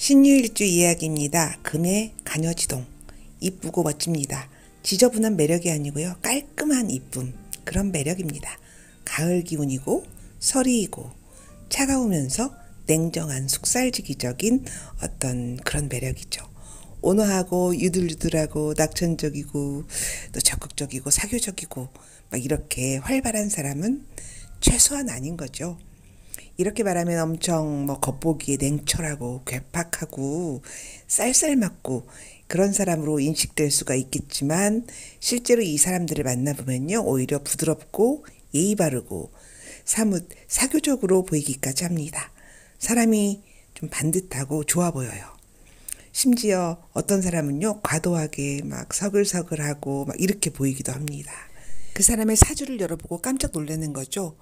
신유일주 이야기입니다. 금의 가녀지동. 이쁘고 멋집니다. 지저분한 매력이 아니고요. 깔끔한 이쁨. 그런 매력입니다. 가을 기운이고 설이이고 차가우면서 냉정한 속살지기적인 어떤 그런 매력이죠. 온화하고 유들유들하고 낙천적이고 또 적극적이고 사교적이고 막 이렇게 활발한 사람은 최소한 아닌 거죠. 이렇게 말하면 엄청 겉보기에 냉철하고 괴팍하고 쌀쌀맞고 그런 사람으로 인식될 수가 있겠지만 실제로 이 사람들을 만나보면요. 오히려 부드럽고 예의 바르고 사뭇 사교적으로 보이기까지 합니다. 사람이 좀 반듯하고 좋아 보여요. 심지어 어떤 사람은요. 과도하게 막 서글서글하고 막 이렇게 보이기도 합니다. 그 사람의 사주를 열어보고 깜짝 놀라는 거죠.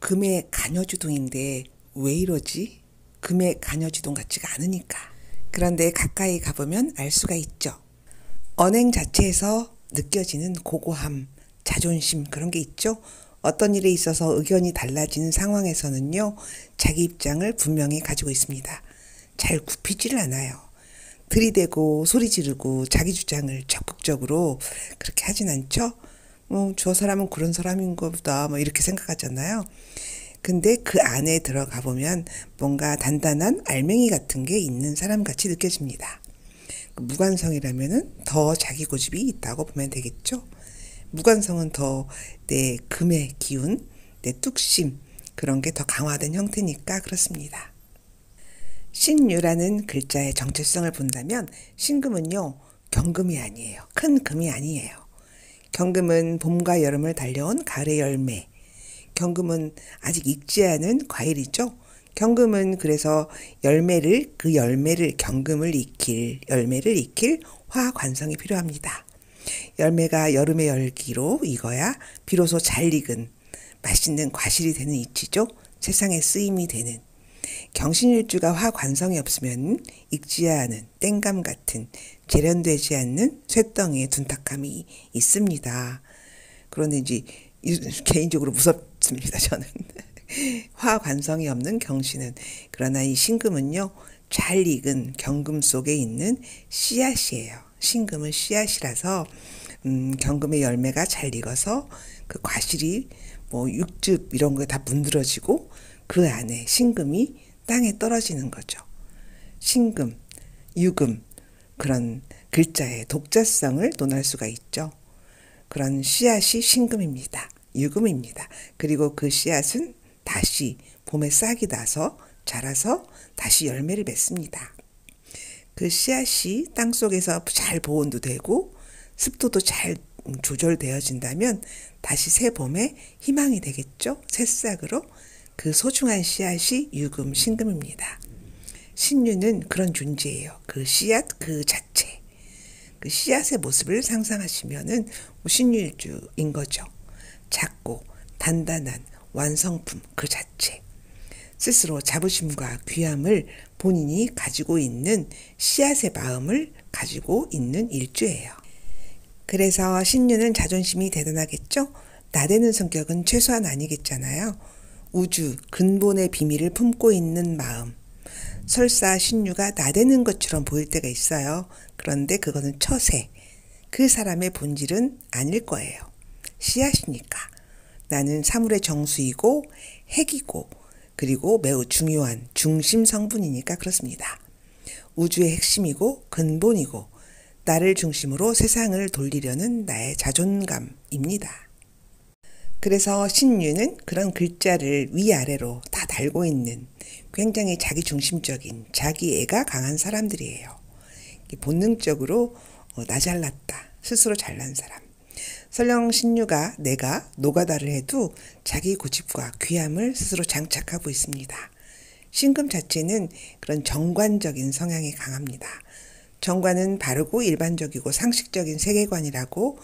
금의 가녀주동인데 왜 이러지? 금의 가녀주동 같지가 않으니까. 그런데 가까이 가보면 알 수가 있죠. 언행 자체에서 느껴지는 고고함, 자존심 그런 게 있죠. 어떤 일에 있어서 의견이 달라지는 상황에서는요. 자기 입장을 분명히 가지고 있습니다. 잘 굽히지를 않아요. 들이대고 소리 지르고 자기 주장을 적극적으로 그렇게 하진 않죠. 저 사람은 그런 사람인가 보다 이렇게 생각하잖아요. 근데 그 안에 들어가 보면 뭔가 단단한 알맹이 같은 게 있는 사람 같이 느껴집니다. 무관성이라면은 더 자기 고집이 있다고 보면 되겠죠. 무관성은 더 내 금의 기운, 내 뚝심 그런 게 더 강화된 형태니까 그렇습니다. 신유라는 글자의 정체성을 본다면 신금은요. 경금이 아니에요. 큰 금이 아니에요. 경금은 봄과 여름을 달려온 가을의 열매. 경금은 아직 익지 않은 과일이죠. 경금은 그래서 그 열매를 경금을 열매를 익힐 화관성이 필요합니다. 열매가 여름의 열기로 익어야 비로소 잘 익은 맛있는 과실이 되는 이치죠. 세상에 쓰임이 되는. 경신일주가 화관성이 없으면 익지 않은 땡감 같은 재련되지 않는 쇳덩이의 둔탁함이 있습니다. 그런데 이제 개인적으로 무섭습니다. 저는. 화관성이 없는 경신은. 그러나 이 신금은요. 잘 익은 경금 속에 있는 씨앗이에요. 신금은 씨앗이라서 경금의 열매가 잘 익어서 그 과실이 육즙 이런 거에 다 문드러지고 그 안에 신금이 땅에 떨어지는 거죠. 신금, 유금 그런 글자의 독자성을 논할 수가 있죠. 그런 씨앗이 신금입니다. 유금입니다. 그리고 그 씨앗은 다시 봄에 싹이 나서 자라서 다시 열매를 맺습니다. 그 씨앗이 땅속에서 잘 보온도 되고 습도도 잘 조절되어진다면 다시 새 봄에 희망이 되겠죠. 새싹으로. 그 소중한 씨앗이 유금, 신금입니다. 신유는 그런 존재예요. 그 씨앗 그 자체. 그 씨앗의 모습을 상상하시면은 신유일주인 거죠. 작고 단단한 완성품 그 자체. 스스로 자부심과 귀함을 본인이 가지고 있는 씨앗의 마음을 가지고 있는 일주예요. 그래서 신유는 자존심이 대단하겠죠? 나대는 성격은 최소한 아니겠잖아요. 우주, 근본의 비밀을 품고 있는 마음. 설사 신유가 나대는 것처럼 보일 때가 있어요. 그런데 그거는 처세. 그 사람의 본질은 아닐 거예요. 씨앗이니까. 나는 사물의 정수이고 핵이고 그리고 매우 중요한 중심 성분이니까 그렇습니다. 우주의 핵심이고 근본이고 나를 중심으로 세상을 돌리려는 나의 자존감입니다. 그래서 신유는 그런 글자를 위아래로 다 달고 있는 굉장히 자기중심적인 자기애가 강한 사람들이에요. 본능적으로 나 잘났다. 스스로 잘난 사람. 설령 신유가 내가 노가다를 해도 자기 고집과 귀함을 스스로 장착하고 있습니다. 신금 자체는 그런 정관적인 성향이 강합니다. 정관은 바르고 일반적이고 상식적인 세계관이라고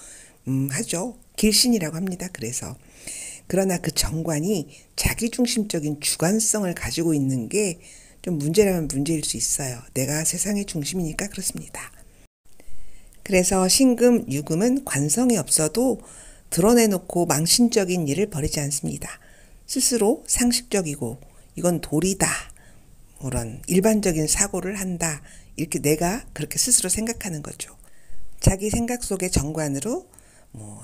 하죠. 길신이라고 합니다. 그러나 그 정관이 자기중심적인 주관성을 가지고 있는 게 좀 문제라면 문제일 수 있어요. 내가 세상의 중심이니까 그렇습니다. 그래서 신금, 유금은 관성이 없어도 드러내놓고 망신적인 일을 벌이지 않습니다. 스스로 상식적이고 이건 도리다. 그런 일반적인 사고를 한다. 이렇게 내가 그렇게 스스로 생각하는 거죠. 자기 생각 속의 정관으로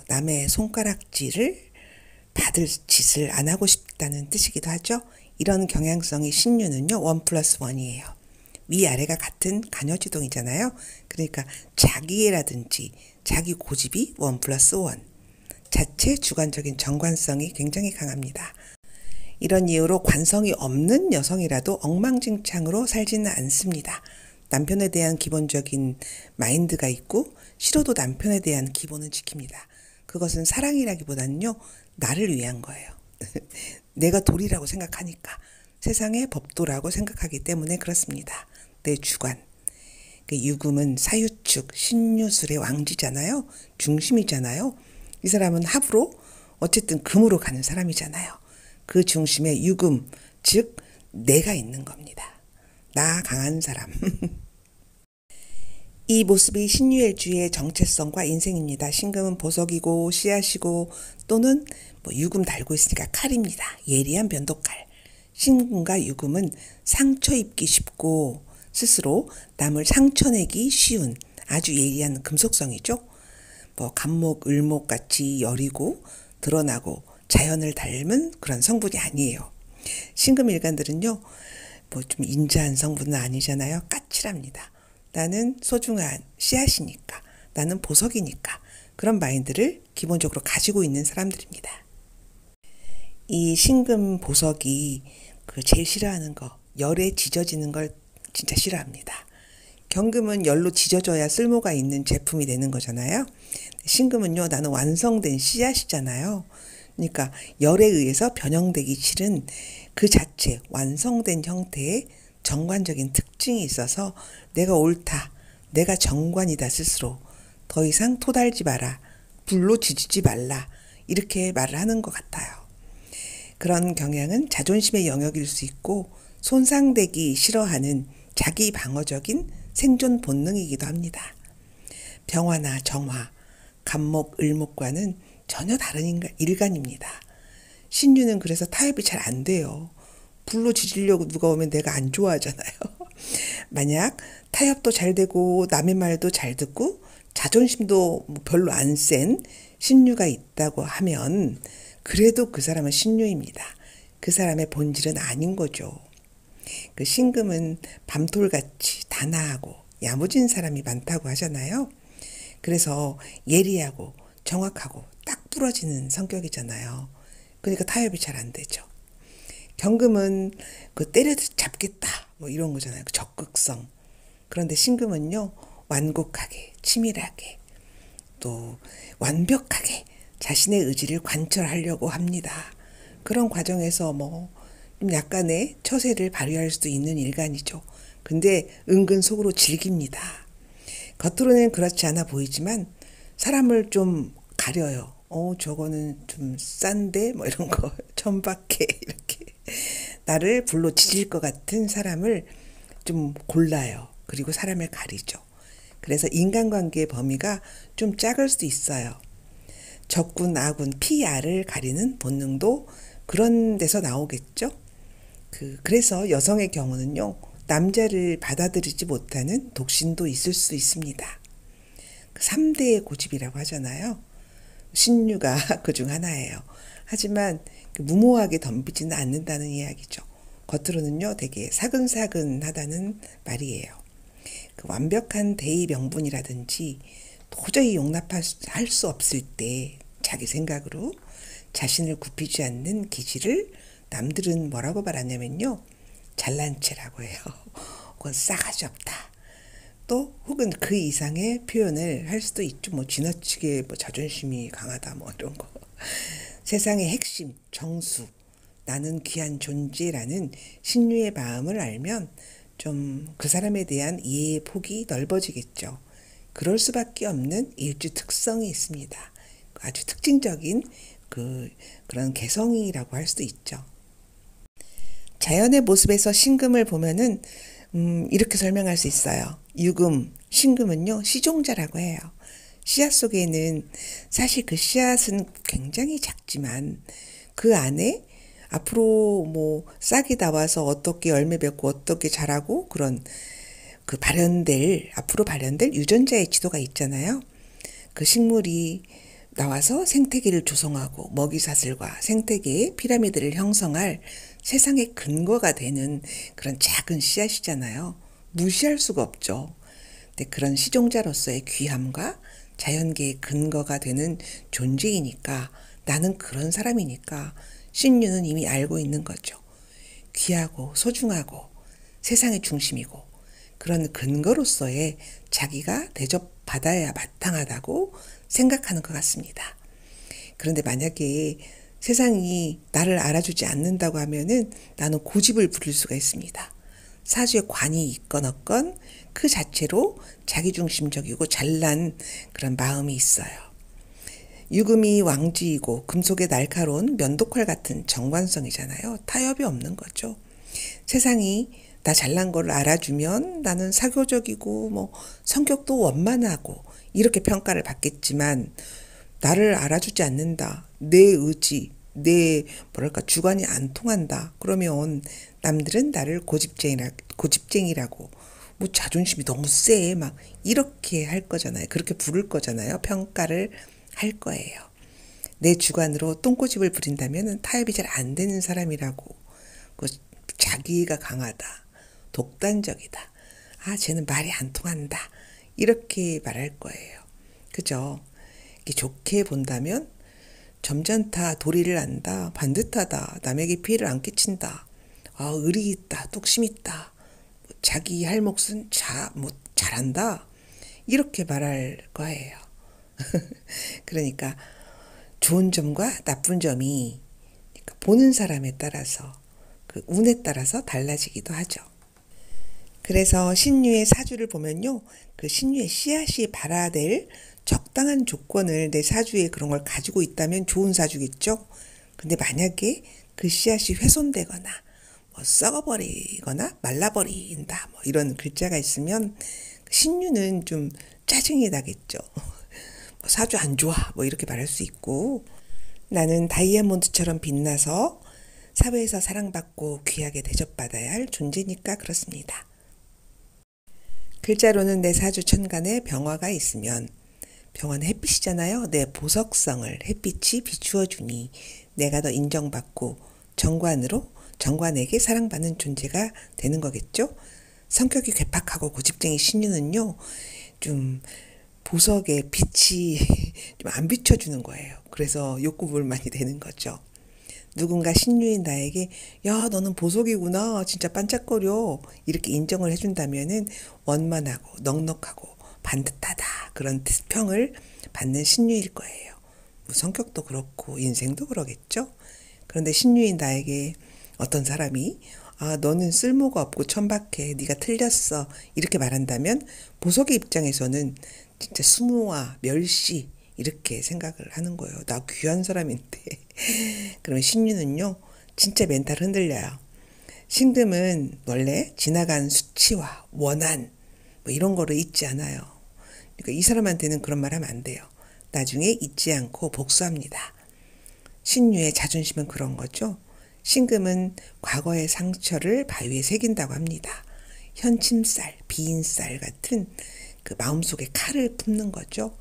남의 손가락질을 받을 짓을 안 하고 싶다는 뜻이기도 하죠. 이런 경향성이 신유는요. 1+1이에요. 위아래가 같은 간여지동이잖아요. 그러니까 자기애라든지 자기 고집이 1+1. 자체 주관적인 정관성이 굉장히 강합니다. 이런 이유로 관성이 없는 여성이라도 엉망진창으로 살지는 않습니다. 남편에 대한 기본적인 마인드가 있고 싫어도 남편에 대한 기본은 지킵니다. 그것은 사랑이라기보다는요. 나를 위한 거예요. 내가 도리라고 생각하니까. 세상의 법도라고 생각하기 때문에 그렇습니다. 내 주관. 유금은 사유축, 신유술의 왕지잖아요. 중심이잖아요. 이 사람은 합으로 어쨌든 금으로 가는 사람이잖아요. 그 중심에 유금, 즉 내가 있는 겁니다. 나 강한 사람. 이 모습이 신유일주의 정체성과 인생입니다. 신금은 보석이고 씨앗이고 또는 유금 달고 있으니까 칼입니다. 예리한 변도칼. 신금과 유금은 상처 입기 쉽고 스스로 남을 상처내기 쉬운 아주 예리한 금속성이죠. 간목, 을목 같이 여리고 드러나고 자연을 닮은 그런 성분이 아니에요. 신금 일간들은요. 좀 인자한 성분은 아니잖아요. 까칠합니다. 나는 소중한 씨앗이니까. 나는 보석이니까. 그런 마인드를 기본적으로 가지고 있는 사람들입니다. 이 신금 보석이 제일 싫어하는 거, 열에 지져지는 걸 진짜 싫어합니다. 경금은 열로 지져져야 쓸모가 있는 제품이 되는 거잖아요. 신금은요, 나는 완성된 씨앗이잖아요. 그러니까 열에 의해서 변형되기 싫은 그 자체 완성된 형태의 정관적인 특징이 있어서 내가 옳다, 내가 정관이다 스스로 더 이상 토달지 마라, 불로 지지지 말라 이렇게 말을 하는 것 같아요. 그런 경향은 자존심의 영역일 수 있고 손상되기 싫어하는 자기 방어적인 생존 본능이기도 합니다. 병화나 정화, 간목, 을목과는 전혀 다른 일간입니다. 신유는 그래서 타협이 잘 안 돼요. 불로 지지려고 누가 오면 내가 안 좋아하잖아요. 만약 타협도 잘 되고 남의 말도 잘 듣고 자존심도 별로 안 센 신유가 있다고 하면 그래도 그 사람은 신유입니다. 그 사람의 본질은 아닌 거죠. 그 신금은 밤톨같이 단아하고 야무진 사람이 많다고 하잖아요. 그래서 예리하고 정확하고 딱 부러지는 성격이잖아요. 그러니까 타협이 잘 안 되죠. 경금은 때려잡겠다 이런 거잖아요. 적극성. 그런데 신금은요. 완곡하게 치밀하게 또 완벽하게 자신의 의지를 관철하려고 합니다. 그런 과정에서 좀 약간의 처세를 발휘할 수도 있는 일간이죠. 근데 은근 속으로 즐깁니다. 겉으로는 그렇지 않아 보이지만 사람을 좀 가려요. 저거는 좀 싼데 이런 거 천박해 이렇게 나를 불로 지질 것 같은 사람을 좀 골라요. 그리고 사람을 가리죠. 그래서 인간관계의 범위가 좀 작을 수도 있어요. 적군, 아군, 피아를 가리는 본능도 그런 데서 나오겠죠. 그래서 여성의 경우는요. 남자를 받아들이지 못하는 독신도 있을 수 있습니다. 3대의 고집이라고 하잖아요. 신유가 그중 하나예요. 하지만 무모하게 덤비지는 않는다는 이야기죠. 겉으로는요 되게 사근사근하다는 말이에요. 완벽한 대의 명분이라든지 도저히 용납할 수 없을 때 자기 생각으로 자신을 굽히지 않는 기질을 남들은 뭐라고 말하냐면요. 잘난 체라고 해요. 혹은 싸가지 없다. 또 혹은 그 이상의 표현을 할 수도 있죠. 지나치게 자존심이 강하다 이런 거. 세상의 핵심, 정수, 나는 귀한 존재라는 신유의 마음을 알면 좀 그 사람에 대한 이해의 폭이 넓어지겠죠. 그럴 수밖에 없는 일주 특성이 있습니다. 아주 특징적인 그런 개성이라고 할 수도 있죠. 자연의 모습에서 신금을 보면은 이렇게 설명할 수 있어요. 유금, 신금은요 시종자라고 해요. 씨앗 속에는 사실 그 씨앗은 굉장히 작지만 그 안에 앞으로 뭐 싹이 나와서 어떻게 열매 맺고 어떻게 자라고 그런 그 앞으로 발현될 유전자의 지도가 있잖아요. 그 식물이 나와서 생태계를 조성하고 먹이사슬과 생태계의 피라미드를 형성할 세상의 근거가 되는 그런 작은 씨앗이잖아요. 무시할 수가 없죠. 근데 그런 시종자로서의 귀함과 자연계의 근거가 되는 존재이니까 나는 그런 사람이니까 신유는 이미 알고 있는 거죠. 귀하고 소중하고 세상의 중심이고 그런 근거로서의 자기가 대접받아야 마땅하다고 생각하는 것 같습니다. 그런데 만약에 세상이 나를 알아주지 않는다고 하면은 나는 고집을 부릴 수가 있습니다. 사주에 관이 있건 없건 그 자체로 자기중심적이고 잘난 그런 마음이 있어요. 유금이 왕지이고 금속의 날카로운 면도칼 같은 정관성이잖아요. 타협이 없는 거죠. 세상이 나 잘난 걸 알아주면 나는 사교적이고 뭐 성격도 원만하고 이렇게 평가를 받겠지만 나를 알아주지 않는다. 내 의지, 내 뭐랄까 주관이 안 통한다. 그러면 남들은 나를 고집쟁이라고 뭐 자존심이 너무 세 막 이렇게 할 거잖아요. 그렇게 부를 거잖아요. 평가를 할 거예요. 내 주관으로 똥꼬집을 부린다면 타협이 잘 안 되는 사람이라고. 자기가 강하다. 독단적이다. 아, 쟤는 말이 안 통한다. 이렇게 말할 거예요. 그죠? 이렇게 좋게 본다면 점잖다, 도리를 안다, 반듯하다, 남에게 피해를 안 끼친다, 의리 있다, 뚝심 있다, 자기 할 몫은 잘한다. 이렇게 말할 거예요. 그러니까 좋은 점과 나쁜 점이 보는 사람에 따라서 그 운에 따라서 달라지기도 하죠. 그래서 신유의 사주를 보면요. 그 신유의 씨앗이 발아될 적당한 조건을 내 사주에 그런 걸 가지고 있다면 좋은 사주겠죠. 근데 만약에 그 씨앗이 훼손되거나 뭐 썩어버리거나 말라버린다 뭐 이런 글자가 있으면 신유는 좀 짜증이 나겠죠. 뭐 사주 안 좋아 뭐 이렇게 말할 수 있고 나는 다이아몬드처럼 빛나서 사회에서 사랑받고 귀하게 대접받아야 할 존재니까 그렇습니다. 글자로는 내 사주 천간에 병화가 있으면 병화는 햇빛이잖아요. 내 보석성을 햇빛이 비추어주니 내가 더 인정받고 정관에게 사랑받는 존재가 되는 거겠죠. 성격이 괴팍하고 고집쟁이 신유는요. 좀 보석의 빛이 좀 안 비춰주는 거예요. 그래서 욕구불 많이 되는 거죠. 누군가 신유인 나에게 야 너는 보석이구나 진짜 반짝거려 이렇게 인정을 해준다면은 원만하고 넉넉하고 반듯하다 그런 평을 받는 신유일 거예요. 뭐 성격도 그렇고 인생도 그러겠죠. 그런데 신유인 나에게 어떤 사람이 너는 쓸모가 없고 천박해 네가 틀렸어 이렇게 말한다면 보석의 입장에서는 진짜 수모와 멸시 이렇게 생각을 하는 거예요. 나 귀한 사람인데. 그러면 신유는요. 진짜 멘탈 흔들려요. 신금은 원래 지나간 수치와 원한 뭐 이런 거를 잊지 않아요. 그러니까 이 사람한테는 그런 말 하면 안 돼요. 나중에 잊지 않고 복수합니다. 신유의 자존심은 그런 거죠. 신금은 과거의 상처를 바위에 새긴다고 합니다. 현침살, 비인살 같은 그 마음속에 칼을 품는 거죠.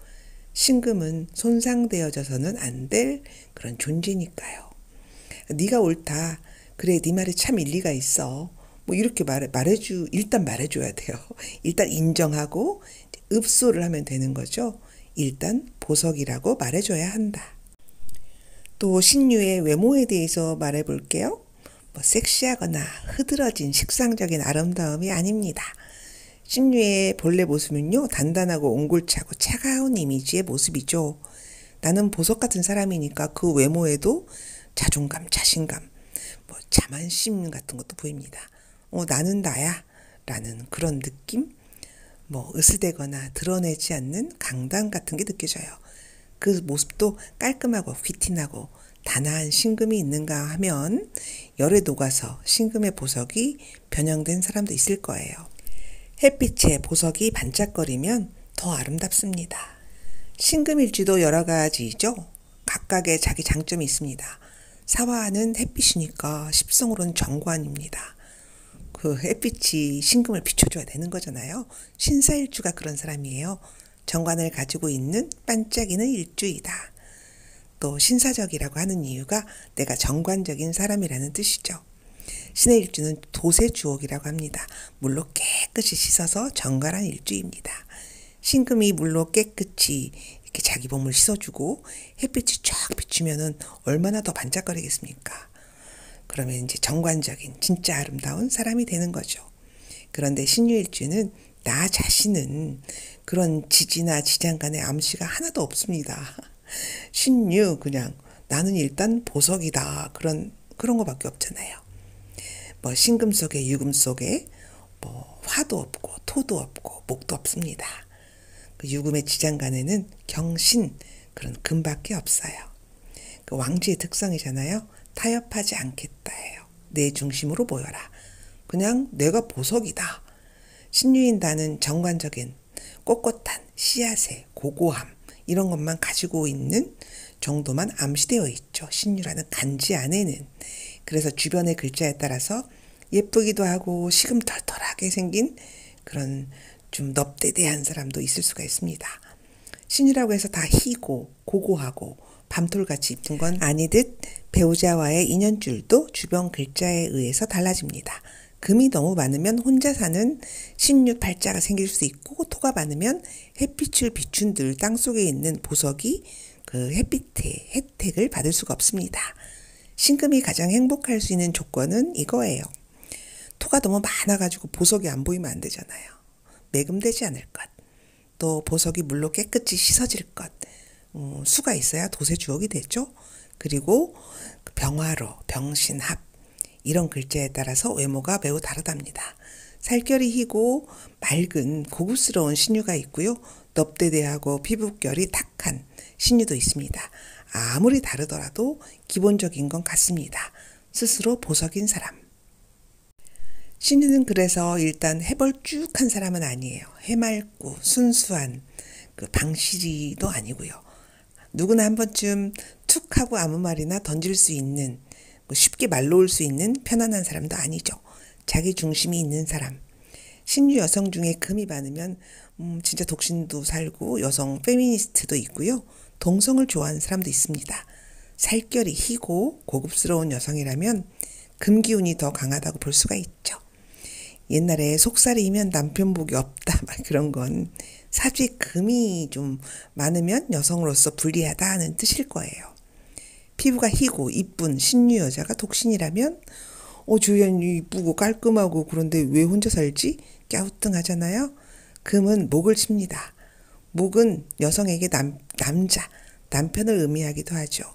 신금은 손상되어져서는 안 될 그런 존재니까요. 네가 옳다. 그래, 네 말에 참 일리가 있어. 뭐 이렇게 일단 말해줘야 돼요. 일단 인정하고 읍소를 하면 되는 거죠. 일단 보석이라고 말해줘야 한다. 또 신유의 외모에 대해서 말해볼게요. 뭐 섹시하거나 흐드러진 식상적인 아름다움이 아닙니다. 신유의 본래 모습은요. 단단하고 옹골차고 차가운 이미지의 모습이죠. 나는 보석 같은 사람이니까 그 외모에도 자존감, 자신감, 뭐 자만심 같은 것도 보입니다. 나는 나야 라는 그런 느낌? 뭐 으스대거나 드러내지 않는 강단 같은 게 느껴져요. 그 모습도 깔끔하고 귀티나고 단아한 신금이 있는가 하면 열에 녹아서 신금의 보석이 변형된 사람도 있을 거예요. 햇빛에 보석이 반짝거리면 더 아름답습니다. 신금일지도 여러 가지죠. 각각의 자기 장점이 있습니다. 사화는 햇빛이니까 십성으로는 정관입니다. 그 햇빛이 신금을 비춰줘야 되는 거잖아요. 신사일주가 그런 사람이에요. 정관을 가지고 있는 반짝이는 일주이다. 또 신사적이라고 하는 이유가 내가 정관적인 사람이라는 뜻이죠. 신의 일주는 도세 주옥이라고 합니다. 물로 깨끗이 씻어서 정갈한 일주입니다. 신금이 물로 깨끗이 이렇게 자기 몸을 씻어주고 햇빛이 쫙 비추면은 얼마나 더 반짝거리겠습니까? 그러면 이제 정관적인 진짜 아름다운 사람이 되는 거죠. 그런데 신유일주는 나 자신은 그런 지지나 지장간의 암시가 하나도 없습니다. 신유 그냥 나는 일단 보석이다 그런 거밖에 없잖아요. 뭐 신금 속에 유금 속에 뭐 화도 없고 토도 없고 목도 없습니다. 그 유금의 지장간에는 경신 그런 금밖에 없어요. 그 왕지의 특성이잖아요. 타협하지 않겠다예요. 내 중심으로 모여라. 그냥 내가 보석이다. 신유인단은 정관적인 꼿꼿한 씨앗의 고고함 이런 것만 가지고 있는 정도만 암시되어 있죠. 신유라는 간지 안에는. 그래서 주변의 글자에 따라서 예쁘기도 하고 시금털털하게 생긴 그런 좀 넙대대한 사람도 있을 수가 있습니다. 신유라고 해서 다 희고 고고하고 밤톨같이 이쁜 건 아니듯 배우자와의 인연줄도 주변 글자에 의해서 달라집니다. 금이 너무 많으면 혼자 사는 신유 팔자가 생길 수 있고 토가 많으면 햇빛을 비춘 들 땅속에 있는 보석이 그 햇빛의 혜택을 받을 수가 없습니다. 신금이 가장 행복할 수 있는 조건은 이거예요. 토가 너무 많아가지고 보석이 안 보이면 안 되잖아요. 매금되지 않을 것. 또 보석이 물로 깨끗이 씻어질 것. 수가 있어야 도세 주옥이 되죠. 그리고 병화로, 병신합 이런 글자에 따라서 외모가 매우 다르답니다. 살결이 희고 맑은 고급스러운 신유가 있고요. 넙대대하고 피부결이 탁한 신유도 있습니다. 아무리 다르더라도 기본적인 건 같습니다. 스스로 보석인 사람. 신유는 그래서 일단 해벌쭉한 사람은 아니에요. 해맑고 순수한 그 방실이도 아니고요. 누구나 한 번쯤 툭 하고 아무 말이나 던질 수 있는 쉽게 말 놓을 수 있는 편안한 사람도 아니죠. 자기 중심이 있는 사람. 신유 여성 중에 금이 많으면 진짜 독신도 살고 여성 페미니스트도 있고요. 동성을 좋아하는 사람도 있습니다. 살결이 희고 고급스러운 여성이라면 금 기운이 더 강하다고 볼 수가 있죠. 옛날에 속살이면 남편 복이 없다 막 그런 건 사주에 금이 좀 많으면 여성으로서 불리하다 하는 뜻일 거예요. 피부가 희고 이쁜 신유 여자가 독신이라면 주연이 이쁘고 깔끔하고 그런데 왜 혼자 살지? 갸우뚱하잖아요. 금은 목을 칩니다. 목은 여성에게 남편을 의미하기도 하죠.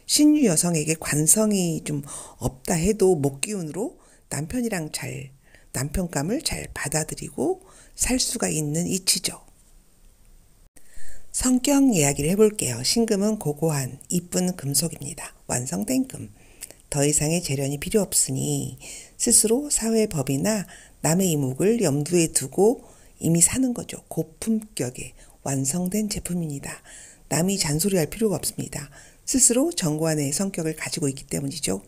신유 여성에게 관성이 좀 없다 해도 목 기운으로 남편감을 잘 받아들이고 살 수가 있는 이치죠. 성격 이야기를 해볼게요. 신금은 고고한 이쁜 금속입니다. 완성된 금. 더 이상의 재련이 필요 없으니 스스로 사회 법이나 남의 이목을 염두에 두고 이미 사는 거죠. 고품격의 완성된 제품입니다. 남이 잔소리할 필요가 없습니다. 스스로 정관의 성격을 가지고 있기 때문이죠.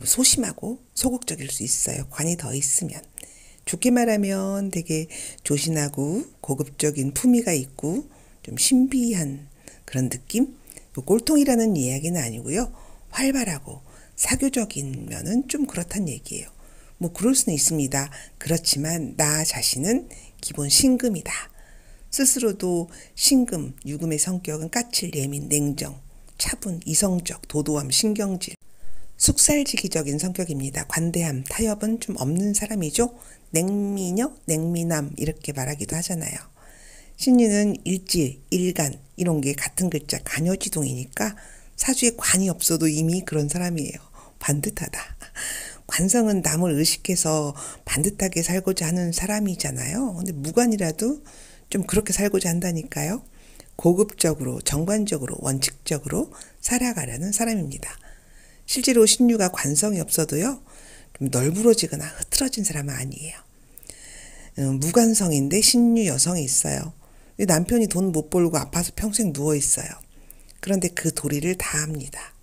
소심하고 소극적일 수 있어요. 관이 더 있으면. 좋게 말하면 되게 조신하고 고급적인 품위가 있고 좀 신비한 그런 느낌? 꼴통이라는 이야기는 아니고요. 활발하고 사교적인 면은 좀 그렇단 얘기예요. 그럴 수는 있습니다. 그렇지만 나 자신은 기본 신금이다. 스스로도 신금, 유금의 성격은 까칠, 예민, 냉정, 차분, 이성적, 도도함, 신경질, 숙살지기적인 성격입니다. 관대함, 타협은 좀 없는 사람이죠. 냉미녀, 냉미남 이렇게 말하기도 하잖아요. 신유는 일지, 일간 이런 게 같은 글자 간여지동이니까 사주에 관이 없어도 이미 그런 사람이에요. 반듯하다. 관성은 남을 의식해서 반듯하게 살고자 하는 사람이잖아요. 근데 무관이라도 좀 그렇게 살고자 한다니까요. 고급적으로, 정관적으로, 원칙적으로 살아가려는 사람입니다. 실제로 신유가 관성이 없어도요. 좀 널브러지거나 흐트러진 사람은 아니에요. 무관성인데 신유 여성이 있어요. 남편이 돈 못 벌고 아파서 평생 누워있어요. 그런데 그 도리를 다 합니다.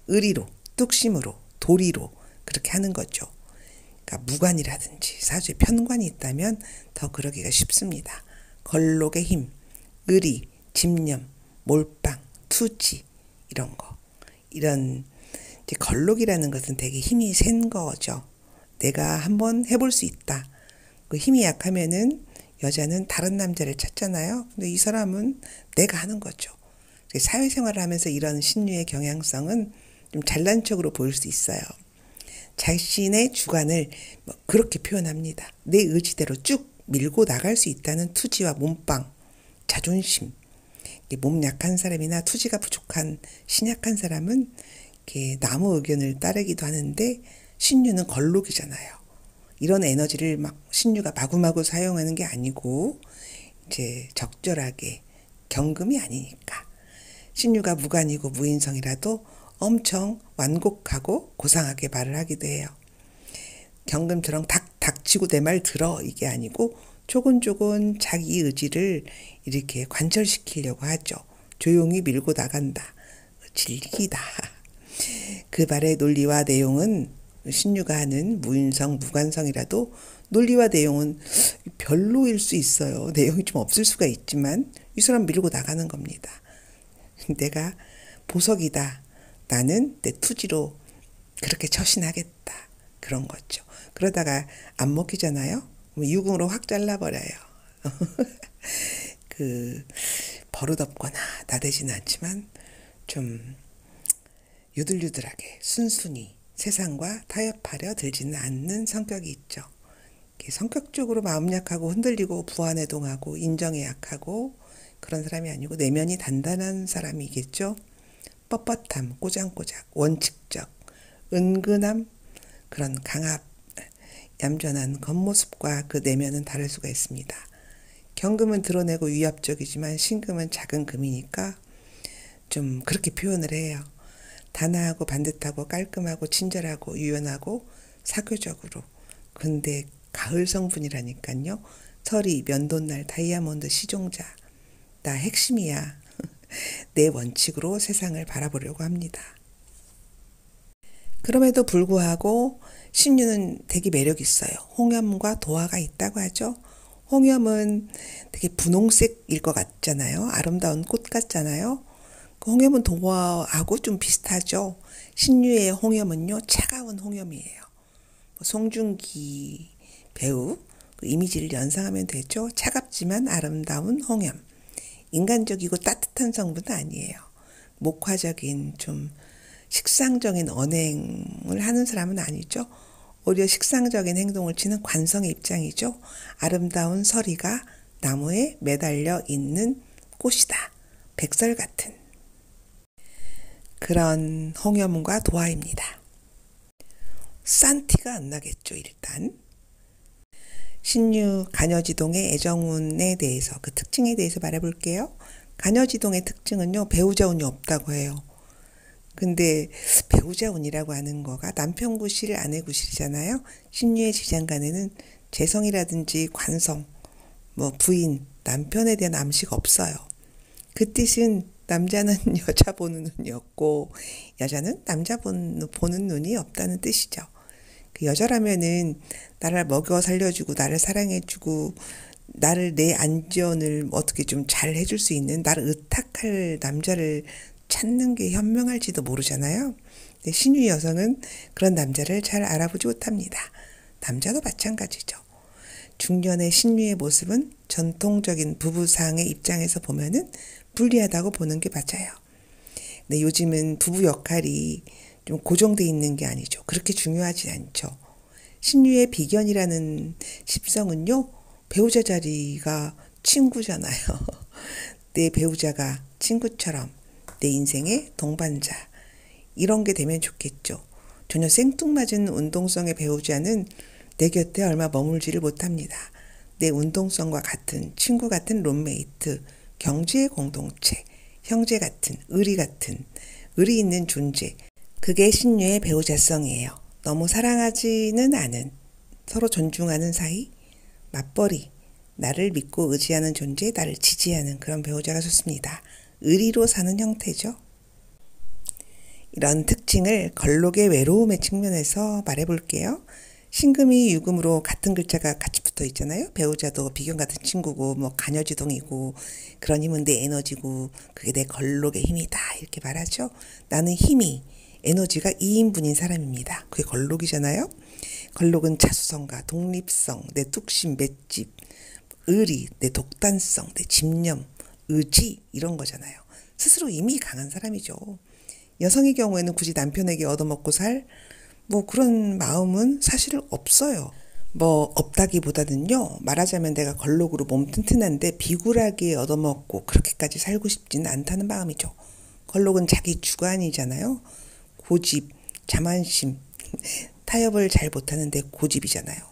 의리로 뚝심으로, 도리로 그렇게 하는 거죠. 그러니까 무관이라든지 사주에 편관이 있다면 더 그러기가 쉽습니다. 걸록의 힘, 의리, 집념, 몰빵, 투지 이런 거. 이런 이제 걸록이라는 것은 되게 힘이 센 거죠. 내가 한번 해볼 수 있다. 그 힘이 약하면은 여자는 다른 남자를 찾잖아요. 근데 이 사람은 내가 하는 거죠. 사회생활을 하면서 이런 신유의 경향성은 좀 잘난 척으로 보일 수 있어요. 자신의 주관을 그렇게 표현합니다. 내 의지대로 쭉 밀고 나갈 수 있다는 투지와 몸빵, 자존심. 몸 약한 사람이나 투지가 부족한 신약한 사람은 이렇게 남의 의견을 따르기도 하는데 신유는 걸록이잖아요. 이런 에너지를 막 신유가 마구마구 사용하는 게 아니고 이제 적절하게 경금이 아니니까 신유가 무관이고 무인성이라도 엄청 완곡하고 고상하게 말을 하기도 해요. 경금처럼 닥치고 내 말 들어 이게 아니고 조곤조곤 자기 의지를 이렇게 관철시키려고 하죠. 조용히 밀고 나간다. 즐기다. 그 말의 논리와 내용은 신유가 하는 무인성, 무관성이라도 논리와 내용은 별로일 수 있어요. 내용이 좀 없을 수가 있지만 이 사람 밀고 나가는 겁니다. 내가 보석이다. 나는 내 투지로 그렇게 처신하겠다. 그런 거죠. 그러다가 안 먹히잖아요. 유금으로 확 잘라버려요. 버릇없거나 나대지는 않지만 좀 유들유들하게 순순히 세상과 타협하려 들지는 않는 성격이 있죠. 성격적으로 마음 약하고 흔들리고 부안해동하고 인정에 약하고 그런 사람이 아니고 내면이 단단한 사람이겠죠. 뻣뻣함, 꼬장꼬장, 원칙적, 은근함, 그런 강압, 얌전한 겉모습과 그 내면은 다를 수가 있습니다. 경금은 드러내고 위압적이지만 신금은 작은 금이니까 좀 그렇게 표현을 해요. 단아하고 반듯하고 깔끔하고 친절하고 유연하고 사교적으로. 근데 가을 성분이라니까요. 설이, 면도날, 다이아몬드, 시종자. 나 핵심이야. 내 원칙으로 세상을 바라보려고 합니다. 그럼에도 불구하고 신유는 되게 매력 있어요. 홍염과 도화가 있다고 하죠. 홍염은 되게 분홍색일 것 같잖아요. 아름다운 꽃 같잖아요. 그 홍염은 도화하고 좀 비슷하죠. 신유의 홍염은요, 차가운 홍염이에요. 송중기 배우 그 이미지를 연상하면 되죠. 차갑지만 아름다운 홍염. 인간적이고 따뜻한 성분은 아니에요. 목화적인 좀 식상적인 언행을 하는 사람은 아니죠. 오히려 식상적인 행동을 치는 관성의 입장이죠. 아름다운 서리가 나무에 매달려 있는 꽃이다. 백설 같은 그런 홍염과 도화입니다. 싼 티가 안 나겠죠, 일단. 신유 간여지동의 애정운에 대해서, 그 특징에 대해서 말해볼게요. 간여지동의 특징은요, 배우자 운이 없다고 해요. 근데 배우자 운이라고 하는 거가 남편 구실, 아내 구실이잖아요. 신유의 지장간에는 재성이라든지 관성, 부인, 남편에 대한 암시가 없어요. 그 뜻은 남자는 여자 보는 눈이 없고 여자는 남자 보는 눈이 없다는 뜻이죠. 그 여자라면은 나를 먹여 살려주고 나를 사랑해주고 나를 내 안전을 어떻게 좀 잘 해줄 수 있는 나를 의탁할 남자를 찾는 게 현명할지도 모르잖아요. 근데 신유 여성은 그런 남자를 잘 알아보지 못합니다. 남자도 마찬가지죠. 중년의 신유의 모습은 전통적인 부부상의 입장에서 보면은 불리하다고 보는 게 맞아요. 근데 요즘은 부부 역할이 좀 고정돼 있는 게 아니죠. 그렇게 중요하지 않죠. 신유의 비견이라는 십성은요, 배우자 자리가 친구잖아요. 내 배우자가 친구처럼 내 인생의 동반자, 이런 게 되면 좋겠죠. 전혀 생뚱맞은 운동성의 배우자는 내 곁에 얼마 머물지를 못합니다. 내 운동성과 같은 친구 같은 룸메이트, 경제의 공동체, 형제 같은, 의리 있는 존재, 그게 신유의 배우자성이에요. 너무 사랑하지는 않은, 서로 존중하는 사이, 맞벌이, 나를 믿고 의지하는 존재, 나를 지지하는 그런 배우자가 좋습니다. 의리로 사는 형태죠. 이런 특징을 걸록의 외로움의 측면에서 말해볼게요. 신금이 유금으로 같은 글자가 같이 붙어 있잖아요. 배우자도 비견 같은 친구고 뭐 간여지동이고 그런 힘은 내 에너지고 그게 내 걸록의 힘이다 이렇게 말하죠. 나는 힘이 에너지가 2인분인 사람입니다. 그게 걸록이잖아요. 걸록은 자수성가, 독립성, 내 뚝심, 맷집, 의리, 내 독단성, 내 집념, 의지 이런 거잖아요. 스스로 이미 강한 사람이죠. 여성의 경우에는 굳이 남편에게 얻어먹고 살 뭐 그런 마음은 사실 없어요. 뭐 없다기보다는요. 말하자면 내가 걸록으로 몸 튼튼한데 비굴하게 얻어먹고 그렇게까지 살고 싶지는 않다는 마음이죠. 걸록은 자기 주관이잖아요. 고집, 자만심, 타협을 잘 못하는데 고집이잖아요.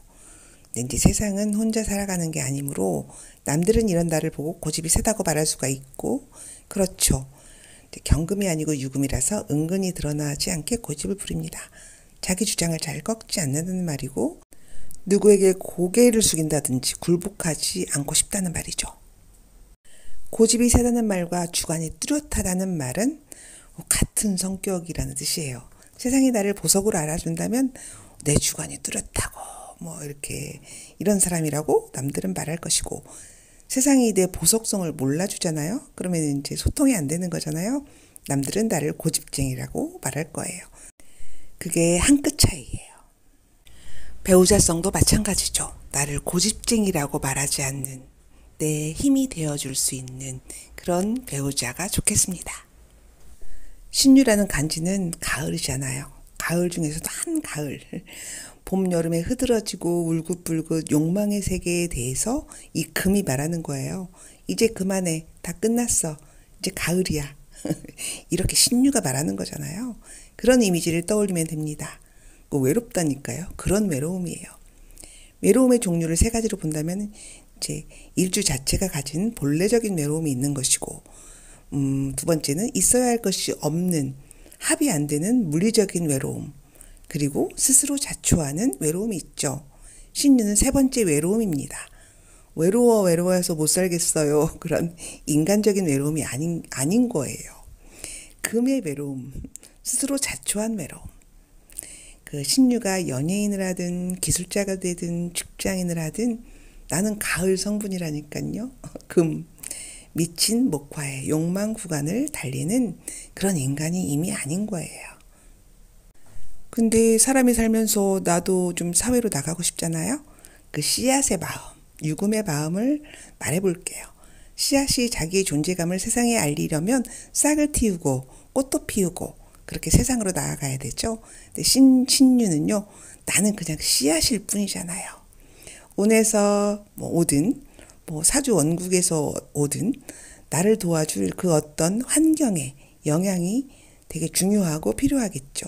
근데 이제 세상은 혼자 살아가는 게 아니므로 남들은 이런 나를 보고 고집이 세다고 말할 수가 있고 그렇죠. 경금이 아니고 유금이라서 은근히 드러나지 않게 고집을 부립니다. 자기 주장을 잘 꺾지 않는다는 말이고 누구에게 고개를 숙인다든지 굴복하지 않고 싶다는 말이죠. 고집이 세다는 말과 주관이 뚜렷하다는 말은 같은 성격이라는 뜻이에요. 세상이 나를 보석으로 알아준다면 내 주관이 뚜렷하고 뭐 이렇게 이런 사람이라고 남들은 말할 것이고 세상이 내 보석성을 몰라주잖아요. 그러면 이제 소통이 안 되는 거잖아요. 남들은 나를 고집쟁이라고 말할 거예요. 그게 한 끗 차이예요. 배우자성도 마찬가지죠. 나를 고집쟁이라고 말하지 않는 내 힘이 되어줄 수 있는 그런 배우자가 좋겠습니다. 신유라는 간지는 가을이잖아요. 가을 중에서도 한가을. 봄, 여름에 흐드러지고 울긋불긋 욕망의 세계에 대해서 이 금이 말하는 거예요. 이제 그만해. 다 끝났어. 이제 가을이야. 이렇게 신유가 말하는 거잖아요. 그런 이미지를 떠올리면 됩니다. 외롭다니까요. 그런 외로움이에요. 외로움의 종류를 세 가지로 본다면 이제 일주 자체가 가진 본래적인 외로움이 있는 것이고 두 번째는 있어야 할 것이 없는 합이 안 되는 물리적인 외로움 그리고 스스로 자초하는 외로움이 있죠. 신유는 세 번째 외로움입니다. 외로워서 못 살겠어요. 그런 인간적인 외로움이 아닌 거예요. 금의 외로움, 스스로 자초한 외로움. 그 신유가 연예인을 하든 기술자가 되든 직장인을 하든 나는 가을 성분이라니까요. 금, 미친 목화의 욕망 구간을 달리는 그런 인간이 이미 아닌 거예요. 근데 사람이 살면서 나도 좀 사회로 나가고 싶잖아요. 그 씨앗의 마음, 유금의 마음을 말해볼게요. 씨앗이 자기의 존재감을 세상에 알리려면 싹을 틔우고 꽃도 피우고 그렇게 세상으로 나아가야 되죠. 근데 신유는요. 나는 그냥 씨앗일 뿐이잖아요. 운에서 오든 사주 원국에서 오든 나를 도와줄 그 어떤 환경의 영향이 되게 중요하고 필요하겠죠.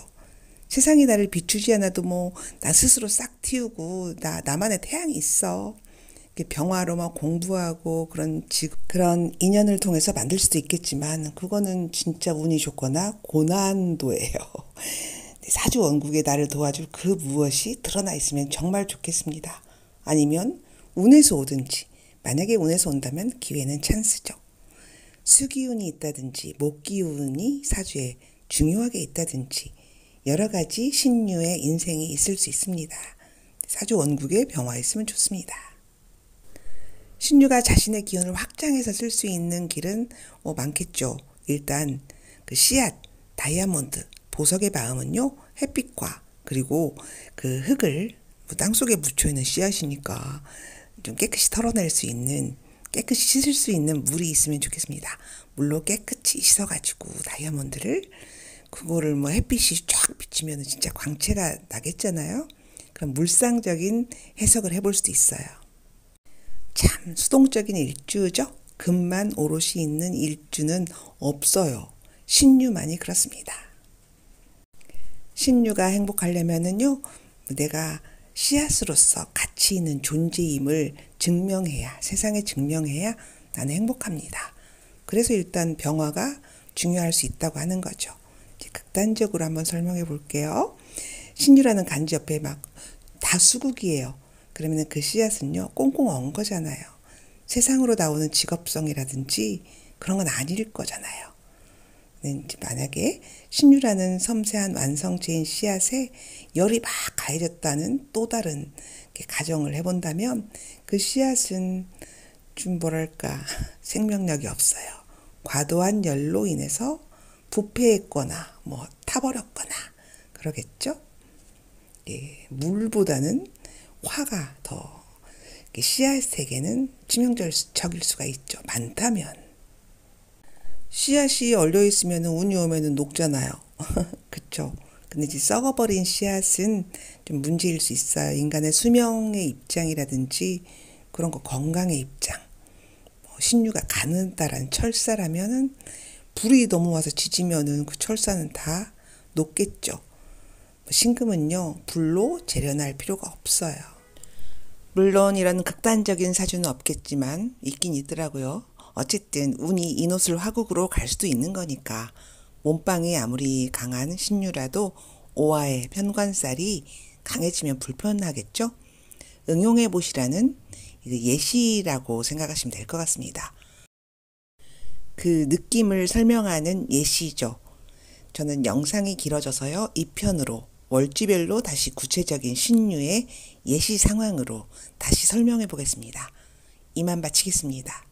세상이 나를 비추지 않아도 나 스스로 싹 틔우고 나만의 태양이 있어. 병화로 공부하고 그런 인연을 통해서 만들 수도 있겠지만 그거는 진짜 운이 좋거나 고난도예요. 사주 원국에 나를 도와줄 그 무엇이 드러나 있으면 정말 좋겠습니다. 아니면 운에서 오든지 만약에 운에서 온다면 기회는 찬스죠. 수기운이 있다든지 목기운이 사주에 중요하게 있다든지 여러 가지 신유의 인생이 있을 수 있습니다. 사주 원국에 병화 있으면 좋습니다. 신유가 자신의 기운을 확장해서 쓸 수 있는 길은 많겠죠. 일단 그 씨앗, 다이아몬드, 보석의 마음은요. 햇빛과 그리고 그 흙을 땅속에 묻혀있는 씨앗이니까 좀 깨끗이 털어낼 수 있는 깨끗이 씻을 수 있는 물이 있으면 좋겠습니다. 물로 깨끗이 씻어가지고 다이아몬드를 그거를 햇빛이 쫙 비치면 진짜 광채가 나겠잖아요. 그럼 물상적인 해석을 해볼 수도 있어요. 참 수동적인 일주죠. 금만 오롯이 있는 일주는 없어요. 신유만이 그렇습니다. 신유가 행복하려면은요. 내가 씨앗으로서 가치 있는 존재임을 증명해야 세상에 증명해야 나는 행복합니다. 그래서 일단 병화가 중요할 수 있다고 하는 거죠. 극단적으로 한번 설명해 볼게요. 신유라는 간지 옆에 다 수국이에요. 그러면 그 씨앗은요 꽁꽁 엉 거잖아요. 세상으로 나오는 직업성이라든지 그런 건 아닐 거잖아요. 이제 만약에 신유라는 섬세한 완성체인 씨앗에 열이 막 가해졌다는 또 다른 가정을 해본다면 그 씨앗은 좀 뭐랄까 생명력이 없어요. 과도한 열로 인해서 부패했거나 뭐 타버렸거나 그러겠죠. 예, 물보다는 화가 더 씨앗에게는 치명적일 수가 있죠. 많다면. 씨앗이 얼려 있으면 운이 오면 녹잖아요. 그쵸? 근데 이제 썩어버린 씨앗은 좀 문제일 수 있어요. 인간의 수명의 입장이라든지 그런 거 건강의 입장. 신유가 가느다란 철사라면은 불이 넘어와서 지지면은 그 철사는 다 녹겠죠. 신금은요, 불로 재련할 필요가 없어요. 물론 이런 극단적인 사주는 없겠지만 있긴 있더라고요. 어쨌든 운이 인옷을 화국으로 갈 수도 있는 거니까 몸빵이 아무리 강한 신유라도 오화의 편관살이 강해지면 불편하겠죠? 응용해 보시라는 예시라고 생각하시면 될 것 같습니다. 그 느낌을 설명하는 예시죠. 저는 영상이 길어져서요. 2편으로 월지별로 다시 구체적인 신유의 예시 상황으로 다시 설명해 보겠습니다. 이만 마치겠습니다.